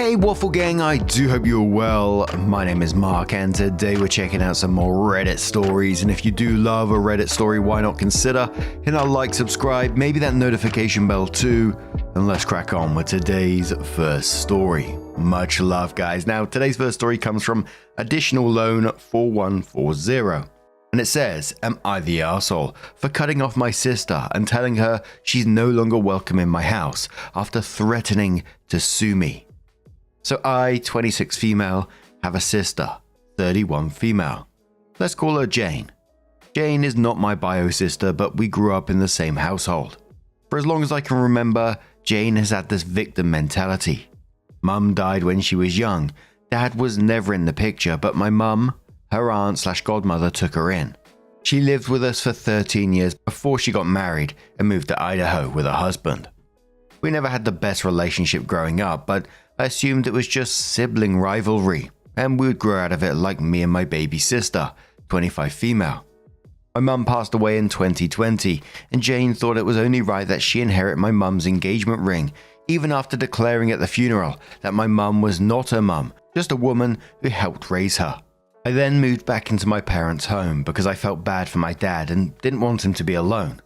Hey Waffle Gang, I do hope you're well. My name is Mark and today we're checking out some more Reddit stories, and if you do love a Reddit story, why not consider hitting that like, subscribe, maybe that notification bell too, and let's crack on with today's first story. Much love guys. Now today's first story comes from Additional Loan 4140. And it says, am I the arsehole for cutting off my sister and telling her she's no longer welcome in my house after threatening to sue me? So I, 26 female, have a sister, 31 female. Let's call her Jane. Jane is not my bio sister, but we grew up in the same household. For as long as I can remember, Jane has had this victim mentality. Mum died when she was young. Dad was never in the picture, but my mum, her aunt/godmother, took her in. She lived with us for 13 years before she got married and moved to Idaho with her husband. We never had the best relationship growing up, but I assumed it was just sibling rivalry, and we would grow out of it like me and my baby sister, 25 female. My mum passed away in 2020, and Jane thought it was only right that she inherit my mum's engagement ring, even after declaring at the funeral that my mum was not her mum, just a woman who helped raise her. I then moved back into my parents' home because I felt bad for my dad and didn't want him to be alone.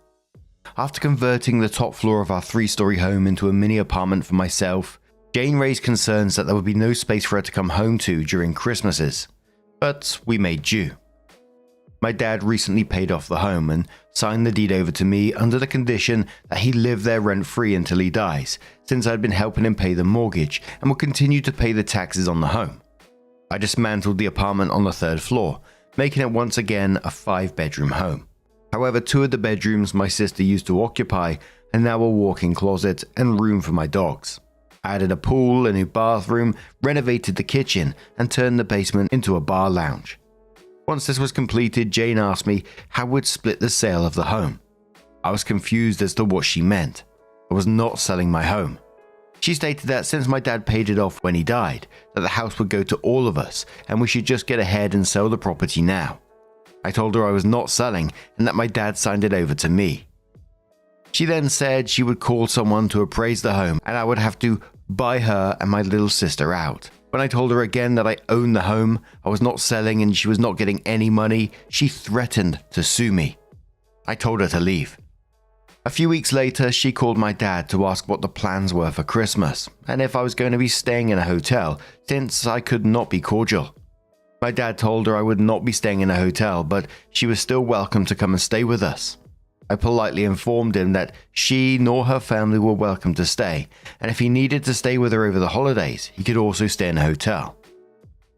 After converting the top floor of our 3-story home into a mini apartment for myself, Jane raised concerns that there would be no space for her to come home to during Christmases, but we made do. My dad recently paid off the home and signed the deed over to me under the condition that he live there rent-free until he dies, since I'd been helping him pay the mortgage and would continue to pay the taxes on the home. I dismantled the apartment on the 3rd floor, making it once again a 5-bedroom home. However, 2 of the bedrooms my sister used to occupy are now a walk-in closet and room for my dogs. I added a pool, a new bathroom, renovated the kitchen, and turned the basement into a bar lounge. Once this was completed, Jane asked me how we'd split the sale of the home. I was confused as to what she meant. I was not selling my home. She stated that since my dad paid it off when he died, that the house would go to all of us and we should just get ahead and sell the property now. I told her I was not selling and that my dad signed it over to me. She then said she would call someone to appraise the home and I would have to buy her and my little sister out. When I told her again that I owned the home, I was not selling and she was not getting any money, she threatened to sue me. I told her to leave. A few weeks later, she called my dad to ask what the plans were for Christmas and if I was going to be staying in a hotel, since I could not be cordial. My dad told her I would not be staying in a hotel, but she was still welcome to come and stay with us. I politely informed him that she nor her family were welcome to stay, and if he needed to stay with her over the holidays, he could also stay in a hotel.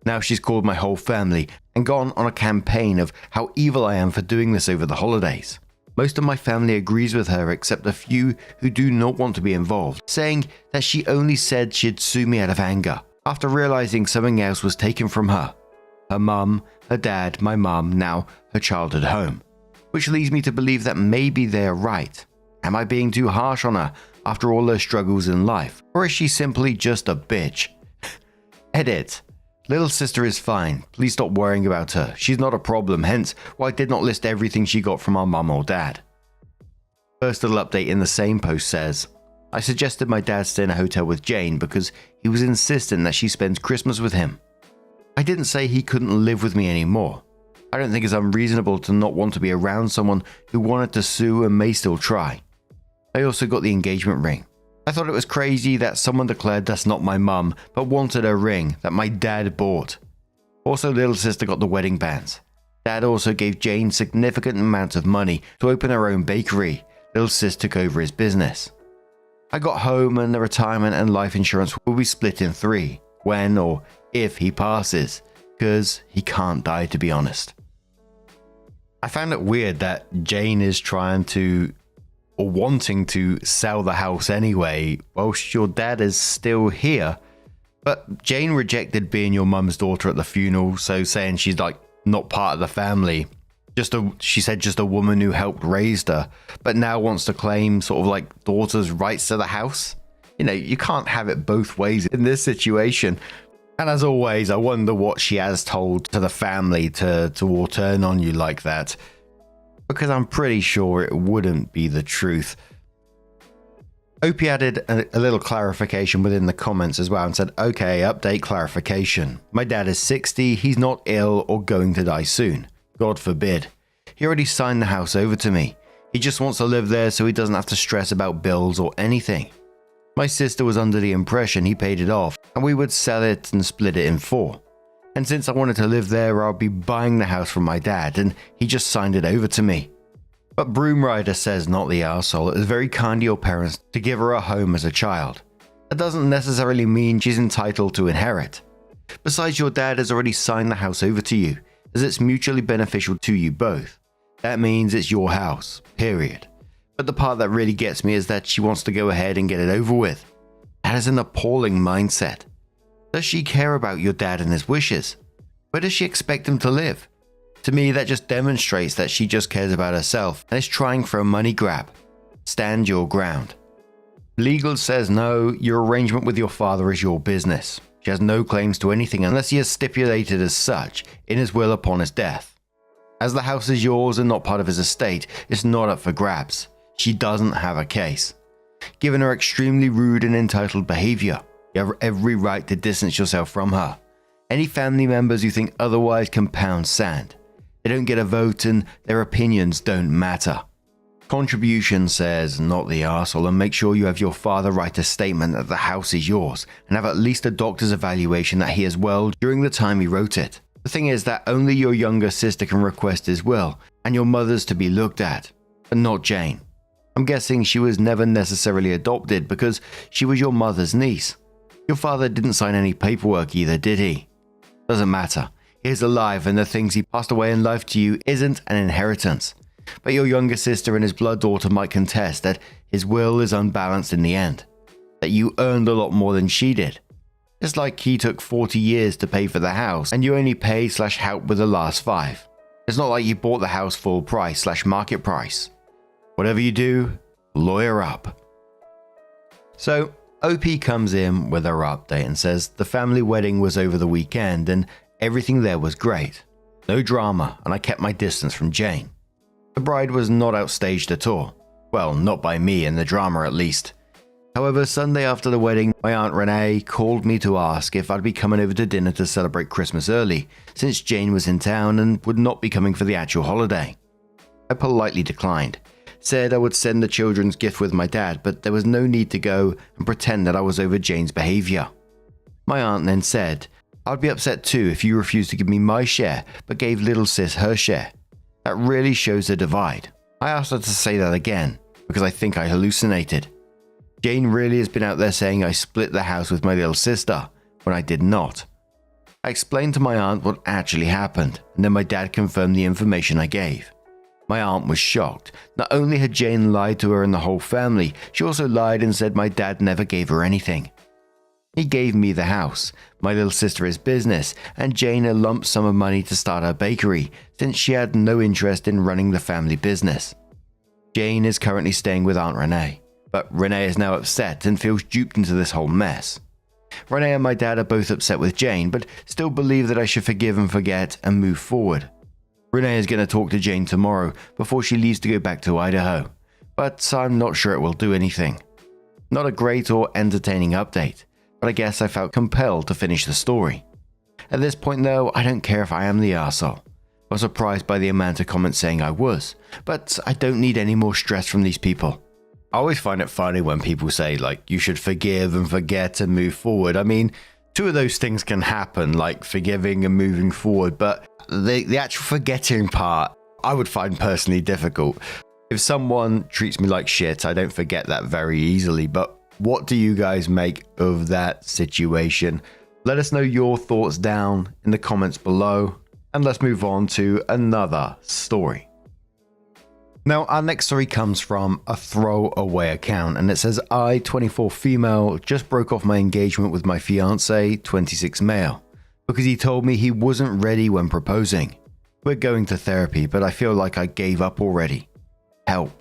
Now she's called my whole family and gone on a campaign of how evil I am for doing this over the holidays. Most of my family agrees with her except a few who do not want to be involved, saying that she only said she'd sue me out of anger, after realizing something else was taken from her. Her mum, her dad, my mum, now her childhood home. Which leads me to believe that maybe they are right. Am I being too harsh on her after all her struggles in life? Or is she simply just a bitch? Edit. Little sister is fine. Please stop worrying about her. She's not a problem, hence why I did not list everything she got from our mum or dad. First little update in the same post says, I suggested my dad stay in a hotel with Jane because he was insistent that she spends Christmas with him. I didn't say he couldn't live with me anymore. I don't think it's unreasonable to not want to be around someone who wanted to sue and may still try. I also got the engagement ring. I thought it was crazy that someone declared that's not my mum, but wanted a ring that my dad bought. Also, little sister got the wedding bands. Dad also gave Jane significant amounts of money to open her own bakery. Little sis took over his business. I got home and the retirement and life insurance will be split in 3, when or if he passes, because he can't die, to be honest. I found it weird that Jane is trying to, or wanting to, sell the house anyway, whilst your dad is still here. But Jane rejected being your mum's daughter at the funeral, so saying she's like not part of the family. She said just a woman who helped raise her, but now wants to claim sort of like daughter's rights to the house. You know, you can't have it both ways in this situation. And as always, I wonder what she has told to the family to all turn on you like that. Because I'm pretty sure it wouldn't be the truth. Opie added a little clarification within the comments as well and said, okay, update clarification. My dad is 60, he's not ill or going to die soon. God forbid. He already signed the house over to me. He just wants to live there so he doesn't have to stress about bills or anything. My sister was under the impression he paid it off and we would sell it and split it in 4. And since I wanted to live there, I'll be buying the house from my dad and he just signed it over to me. But Broom Rider says, not the arsehole, it was very kind of your parents to give her a home as a child. That doesn't necessarily mean she's entitled to inherit. Besides, your dad has already signed the house over to you, as it's mutually beneficial to you both. That means it's your house, period. But the part that really gets me is that she wants to go ahead and get it over with. That is an appalling mindset. Does she care about your dad and his wishes? Where does she expect him to live? To me, that just demonstrates that she just cares about herself and is trying for a money grab. Stand your ground. Legal says no, your arrangement with your father is your business. She has no claims to anything unless he has stipulated as such in his will upon his death. As the house is yours and not part of his estate, it's not up for grabs. She doesn't have a case. Given her extremely rude and entitled behavior, you have every right to distance yourself from her. Any family members who think otherwise can pound sand. They don't get a vote and their opinions don't matter. Contribution says, not the arsehole, and make sure you have your father write a statement that the house is yours and have at least a doctor's evaluation that he has well during the time he wrote it. The thing is that only your younger sister can request his will and your mother's to be looked at, but not Jane. I'm guessing she was never necessarily adopted because she was your mother's niece. Your father didn't sign any paperwork either, did he? Doesn't matter. He is alive and the things he passed away in life to you isn't an inheritance. But your younger sister and his blood daughter might contest that his will is unbalanced in the end. That you earned a lot more than she did. It's like he took 40 years to pay for the house and you only pay/help with the last 5. It's not like you bought the house full price/market price. Whatever you do, lawyer up. So, OP comes in with her update and says the family wedding was over the weekend and everything there was great. No drama, and I kept my distance from Jane. The bride was not outstaged at all. Well, not by me in the drama at least. However, Sunday after the wedding, my Aunt Renee called me to ask if I'd be coming over to dinner to celebrate Christmas early, since Jane was in town and would not be coming for the actual holiday. I politely declined. Said I would send the children's gift with my dad, but there was no need to go and pretend that I was over Jane's behavior. My aunt then said, I'd be upset too if you refused to give me my share, but gave little sis her share. That really shows the divide. I asked her to say that again, because I think I hallucinated. Jane really has been out there saying I split the house with my little sister, when I did not. I explained to my aunt what actually happened, and then my dad confirmed the information I gave. My aunt was shocked. Not only had Jane lied to her and the whole family, she also lied and said my dad never gave her anything. He gave me the house, my little sister his business, and Jane a lump sum of money to start her bakery, since she had no interest in running the family business. Jane is currently staying with Aunt Renee, but Renee is now upset and feels duped into this whole mess. Renee and my dad are both upset with Jane, but still believe that I should forgive and forget and move forward. Renee is going to talk to Jane tomorrow before she leaves to go back to Idaho, but I'm not sure it will do anything. Not a great or entertaining update, but I guess I felt compelled to finish the story. At this point though, I don't care if I am the arsehole. I was surprised by the amount of comments saying I was, but I don't need any more stress from these people. I always find it funny when people say like you should forgive and forget and move forward. I mean, two of those things can happen, like forgiving and moving forward, but the actual forgetting part I would find personally difficult. If someone treats me like shit, I don't forget that very easily, but what do you guys make of that situation? Let us know your thoughts down in the comments below, and let's move on to another story. Now, our next story comes from a throwaway account, and it says, I, 24 female, just broke off my engagement with my fiance, 26 male, because he told me he wasn't ready when proposing. We're going to therapy, but I feel like I gave up already. Help.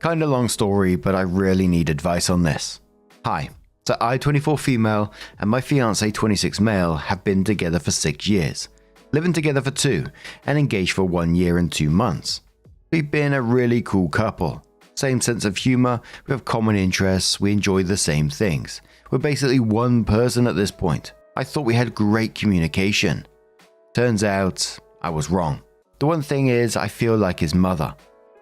Kinda long story, but I really need advice on this. Hi, so I, 24 female, and my fiance, 26 male, have been together for 6 years, living together for 2, and engaged for 1 year and 2 months. We've been a really cool couple. Same sense of humor, we have common interests, we enjoy the same things. We're basically one person at this point. I thought we had great communication. Turns out, I was wrong. The one thing is, I feel like his mother.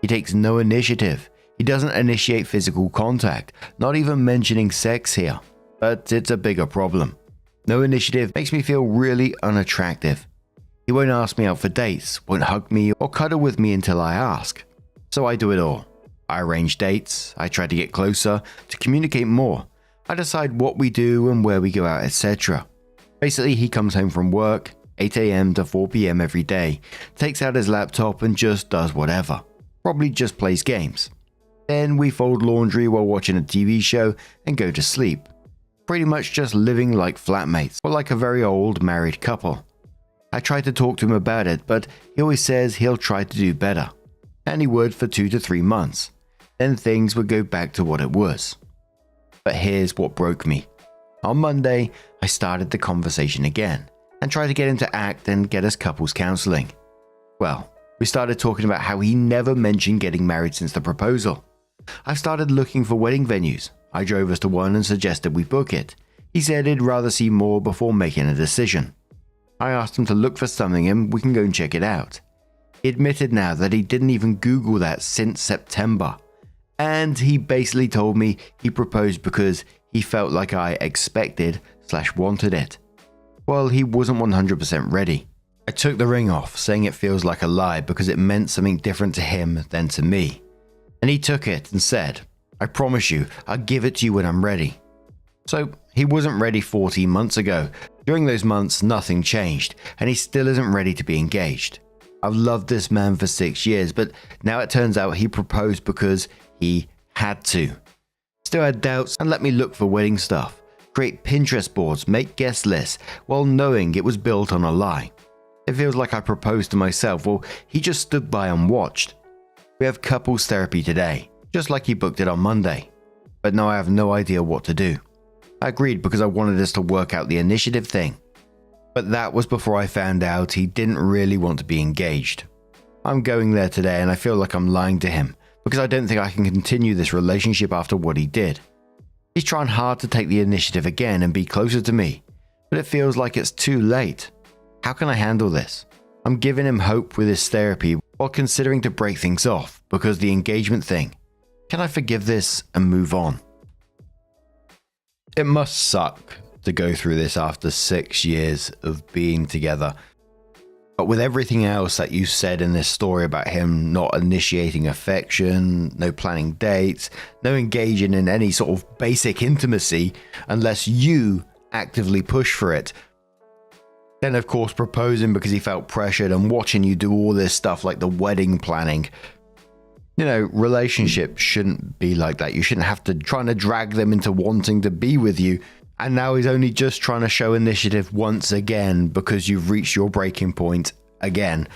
He takes no initiative. He doesn't initiate physical contact, not even mentioning sex here. But it's a bigger problem. No initiative makes me feel really unattractive. He won't ask me out for dates, won't hug me or cuddle with me until I ask. So I do it all. I arrange dates, I try to get closer, to communicate more. I decide what we do and where we go out, etc. Basically, he comes home from work, 8 AM to 4 PM every day, takes out his laptop and just does whatever. Probably just plays games. Then we fold laundry while watching a TV show and go to sleep. Pretty much just living like flatmates, or like a very old married couple. I try to talk to him about it, but he always says he'll try to do better. And he would for 2 to 3 months. Then things would go back to what it was. But here's what broke me. On Monday, I started the conversation again, and tried to get him to act and get us couples counseling. Well, we started talking about how he never mentioned getting married since the proposal. I started looking for wedding venues. I drove us to one and suggested we book it. He said he'd rather see more before making a decision. I asked him to look for something and we can go and check it out. He admitted now that he didn't even Google that since September. And he basically told me he proposed because he felt like I expected/wanted it. Well, he wasn't 100% ready. I took the ring off, saying it feels like a lie because it meant something different to him than to me. And he took it and said, "I promise you, I'll give it to you when I'm ready." So he wasn't ready 14 months ago. During those months, nothing changed, and he still isn't ready to be engaged. I've loved this man for 6 years, but now it turns out he proposed because he had to. Still had doubts and let me look for wedding stuff, create Pinterest boards, make guest lists, while knowing it was built on a lie. It feels like I proposed to myself, or he just stood by and watched. We have couples therapy today, just like he booked it on Monday. But now I have no idea what to do. I agreed because I wanted us to work out the initiative thing. But that was before I found out he didn't really want to be engaged. I'm going there today and I feel like I'm lying to him because I don't think I can continue this relationship after what he did. He's trying hard to take the initiative again and be closer to me, but it feels like it's too late. How can I handle this? I'm giving him hope with his therapy while considering to break things off because the engagement thing. Can I forgive this and move on? It must suck to go through this after 6 years of being together. But with everything else that you said in this story about him not initiating affection, no planning dates, no engaging in any sort of basic intimacy unless you actively push for it, then of course proposing because he felt pressured and watching you do all this stuff like the wedding planning. You know, relationships shouldn't be like that. You shouldn't have to try to drag them into wanting to be with you. And now he's only just trying to show initiative once again because you've reached your breaking point again.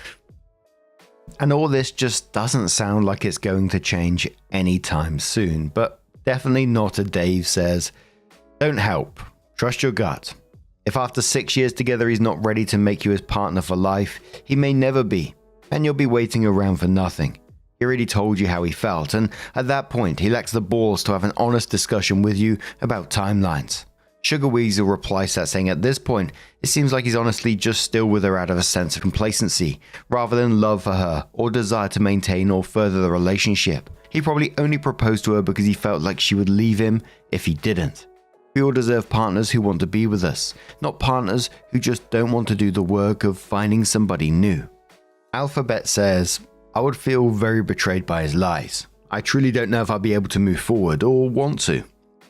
And all this just doesn't sound like it's going to change anytime soon. But definitely not a Dave says. Don't help. Trust your gut. If after 6 years together he's not ready to make you his partner for life, he may never be. And you'll be waiting around for nothing. He already told you how he felt, and at that point, he lacks the balls to have an honest discussion with you about timelines. Sugar Weasel replies that saying at this point, it seems like he's honestly just still with her out of a sense of complacency, rather than love for her or desire to maintain or further the relationship. He probably only proposed to her because he felt like she would leave him if he didn't. We all deserve partners who want to be with us, not partners who just don't want to do the work of finding somebody new. Alphabet says, I would feel very betrayed by his lies. I truly don't know if I'll be able to move forward or want to.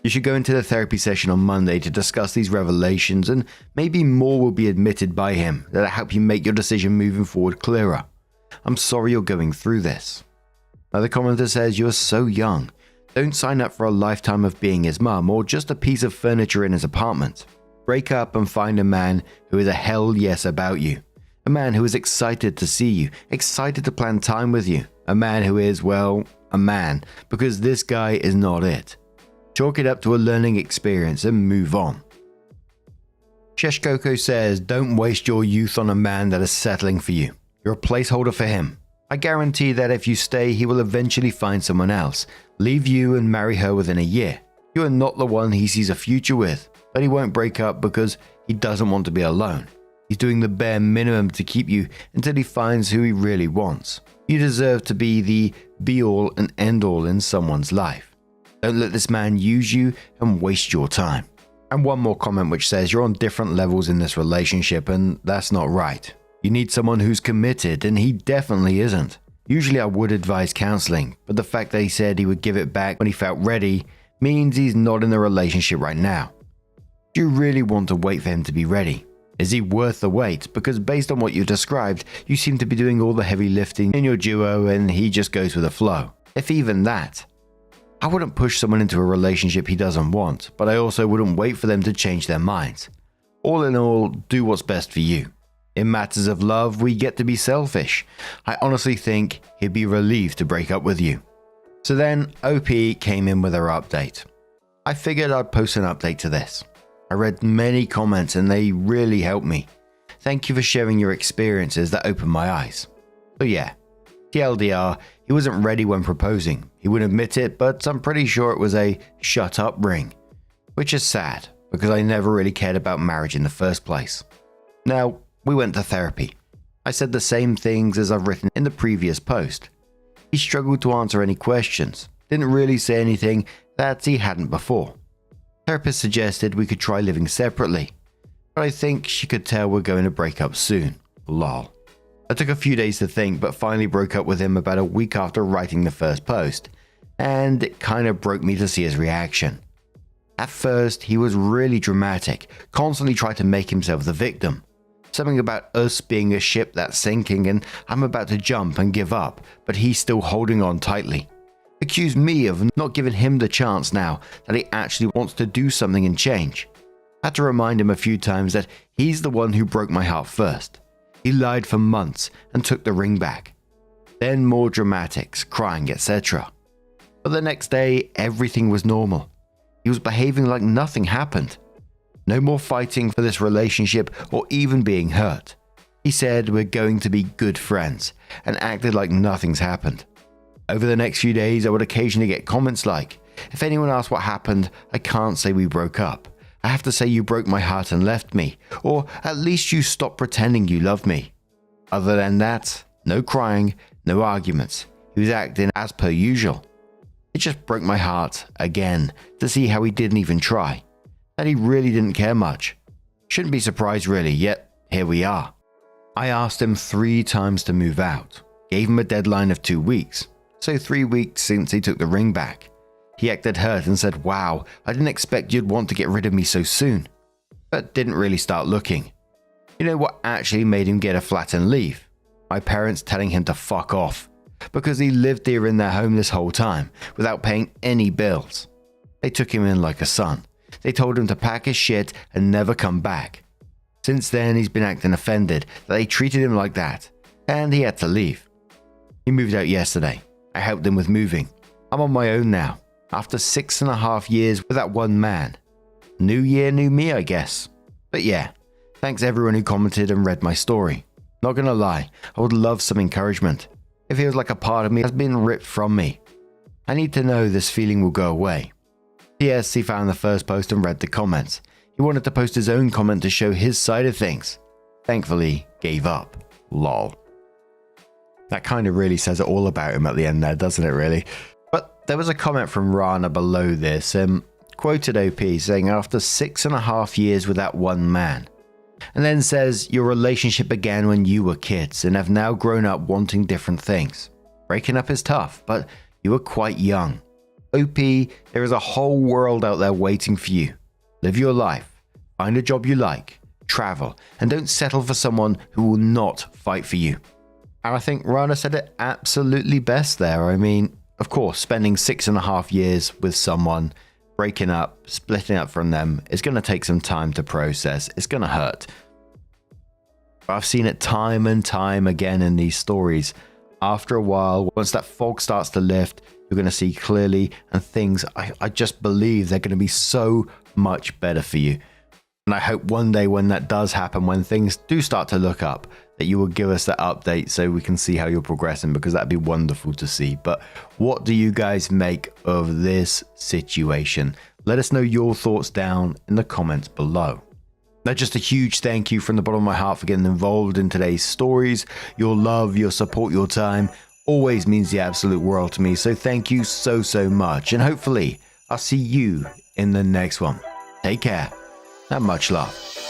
You should go into the therapy session on Monday to discuss these revelations, and maybe more will be admitted by him that'll help you make your decision moving forward clearer. I'm sorry you're going through this. Another commenter says, you're so young. Don't sign up for a lifetime of being his mum or just a piece of furniture in his apartment. Break up and find a man who is a hell yes about you. A man who is excited to see you, excited to plan time with you. A man who is, well, a man, because this guy is not it. Chalk it up to a learning experience and move on. Sheshkoko says, don't waste your youth on a man that is settling for you. You're a placeholder for him. I I guarantee that if you stay, he will eventually find someone else, leave you and marry her within a year. You are not the one he sees a future with, but he won't break up because he doesn't want to be alone. He's doing the bare minimum to keep you until he finds who he really wants. You deserve to be the be-all and end-all in someone's life. Don't let this man use you and waste your time. And one more comment which says you're on different levels in this relationship, and that's not right. You need someone who's committed, and he definitely isn't. Usually I would advise counseling, but the fact that he said he would give it back when he felt ready means he's not in a relationship right now. Do you really want to wait for him to be ready? Is he worth the wait? Because based on what you described, you seem to be doing all the heavy lifting in your duo and he just goes with the flow. If even that. I wouldn't push someone into a relationship he doesn't want, but I also wouldn't wait for them to change their minds. All in all, do what's best for you. In matters of love, we get to be selfish. I honestly think he'd be relieved to break up with you. So then, OP came in with her update. I figured I'd post an update to this. I read many comments and they really helped me. Thank you for sharing your experiences that opened my eyes. So yeah, TLDR, he wasn't ready when proposing. He wouldn't admit it, but I'm pretty sure it was a shut up ring. Which is sad, because I never really cared about marriage in the first place. Now, we went to therapy. I said the same things as I've written in the previous post. He struggled to answer any questions, didn't really say anything that he hadn't before. Therapist suggested we could try living separately, but I think she could tell we're going to break up soon. Lol. I took a few days to think, but finally broke up with him about a week after writing the first post, and it kind of broke me to see his reaction. At first, he was really dramatic, constantly tried to make himself the victim. Something about us being a ship that's sinking and I'm about to jump and give up, but he's still holding on tightly. Accused me of not giving him the chance now that he actually wants to do something and change. I had to remind him a few times that he's the one who broke my heart first. He lied for months and took the ring back. Then more dramatics, crying, etc. But the next day, everything was normal. He was behaving like nothing happened. No more fighting for this relationship or even being hurt. He said we're going to be good friends and acted like nothing's happened. Over the next few days, I would occasionally get comments like, if anyone asks what happened, I can't say we broke up. I have to say you broke my heart and left me, or at least you stopped pretending you loved me. Other than that, no crying, no arguments. He was acting as per usual. It just broke my heart, again, to see how he didn't even try. That he really didn't care much. Shouldn't be surprised really, yet here we are. I asked him 3 times to move out. Gave him a deadline of 2 weeks. So 3 weeks since he took the ring back. He acted hurt and said, wow, I didn't expect you'd want to get rid of me so soon. But didn't really start looking. You know what actually made him get a flat and leave? My parents telling him to fuck off. Because he lived here in their home this whole time, without paying any bills. They took him in like a son. They told him to pack his shit and never come back. Since then he's been acting offended that they treated him like that, and he had to leave. He moved out yesterday. I helped him with moving. I'm on my own now, after 6.5 years with that one man. New year, new me, I guess. But yeah, thanks everyone who commented and read my story. Not gonna lie, I would love some encouragement. It feels like a part of me has been ripped from me. I need to know this feeling will go away. P.S. He found the first post and read the comments. He wanted to post his own comment to show his side of things. Thankfully, gave up. Lol. That kind of really says it all about him at the end there, doesn't it really? But there was a comment from Rana below this, quoted OP saying after 6.5 years with that one man. And then says your relationship began when you were kids and have now grown up wanting different things. Breaking up is tough, but you were quite young. OP, there is a whole world out there waiting for you. Live your life, find a job you like, travel, and don't settle for someone who will not fight for you. And I think Rana said it absolutely best there. I mean, of course, spending 6.5 years with someone, breaking up, splitting up from them, is going to take some time to process. It's going to hurt. But I've seen it time and time again in these stories. After a while, once that fog starts to lift, you're going to see clearly, and things, I just believe they're going to be so much better for you. And I hope one day when that does happen, when things do start to look up, that you will give us that update so we can see how you're progressing, because that'd be wonderful to see. But what do you guys make of this situation? Let us know your thoughts down in the comments below. Now, just a huge thank you from the bottom of my heart for getting involved in today's stories. Your love, your support, your time always means the absolute world to me. So thank you so much. And hopefully I'll see you in the next one. Take care and much love.